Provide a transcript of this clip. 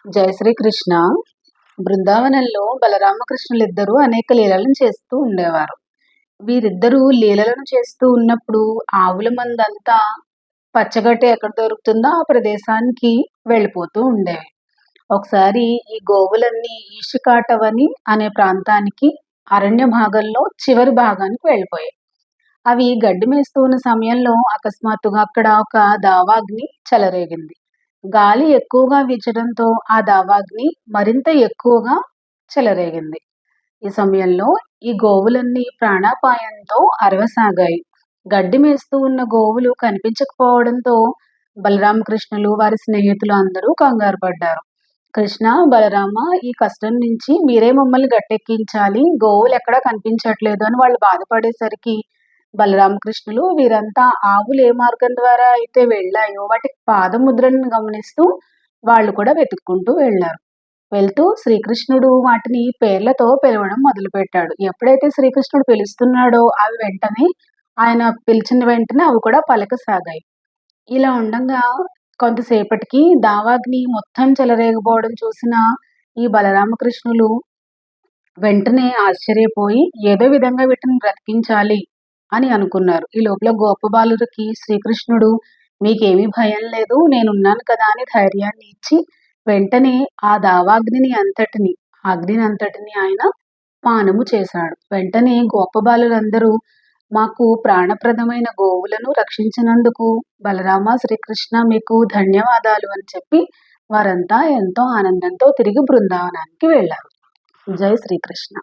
జయ శ్రీకృష్ణ. బృందావనంలో బలరామకృష్ణులిద్దరూ అనేక లీలలను చేస్తూ ఉండేవారు. వీరిద్దరూ లీలలను చేస్తూ ఉన్నప్పుడు ఆవుల మందంతా పచ్చగడ్డి ఎక్కడ దొరుకుతుందో ఆ ప్రదేశానికి వెళ్ళిపోతూ ఉండేవి. ఒకసారి ఈ గోవులన్నీ ఈషికాటవని అనే ప్రాంతానికి అరణ్య భాగంలో చివరి భాగానికి వెళ్ళిపోయాయి. అవి గడ్డి మేస్తూ ఉన్న సమయంలో అకస్మాత్తుగా అక్కడ ఒక దావాగ్ని చెలరేగింది. గాలి ఎక్కువగా వీచడంతో ఆ దావాగ్ని మరింత ఎక్కువగా చెలరేగింది. ఈ సమయంలో ఈ గోవులన్నీ ప్రాణాపాయంతో అరవసాగాయి. గడ్డి మేస్తూ ఉన్న గోవులు కనిపించకపోవడంతో బలరామకృష్ణులు వారి స్నేహితులు అందరూ కంగారు పడ్డారు. కృష్ణ, బలరామ, ఈ కష్టం నుంచి మీరే మమ్మల్ని గట్టెక్కించాలి, గోవులు ఎక్కడా కనిపించట్లేదు అని వాళ్ళు బాధపడేసరికి బలరామకృష్ణులు వీరంతా ఆవులు ఏ మార్గం ద్వారా అయితే వెళ్ళాయో వాటి పాదముద్రలను గమనిస్తూ వాళ్ళు కూడా వెతుక్కుంటూ వెళ్ళారు. వెళ్తూ శ్రీకృష్ణుడు వాటిని పేర్లతో పిలవడం మొదలుపెట్టాడు. ఎప్పుడైతే శ్రీకృష్ణుడు పిలుస్తున్నాడో అవి వెంటనే ఆయన పిలిచిన వెంటనే అవి కూడా పలకసాగాయి. ఇలా ఉండంగా కొంతసేపటికి దావాగ్ని మొత్తం చెలరేగిపోవడం చూసిన ఈ బలరామకృష్ణులు వెంటనే ఆశ్చర్యపోయి ఏదో విధంగా వీటిని బ్రతికించాలి అని అనుకున్నారు. ఈ లోపల గోపబాలురికి శ్రీకృష్ణుడు మీకేమీ భయం లేదు, నేనున్నాను కదా అని ధైర్యాన్ని ఇచ్చి వెంటనే ఆ దావాగ్నిని అగ్నిని అంతటిని ఆయన పానము చేశాడు. వెంటనే గోపబాలురందరూ మాకు ప్రాణప్రదమైన గోవులను రక్షించినందుకు బలరామ, శ్రీకృష్ణ మీకు ధన్యవాదాలు అని చెప్పి వారంతా ఎంతో ఆనందంతో తిరిగి బృందావనానికి వెళ్ళారు. జై శ్రీకృష్ణ.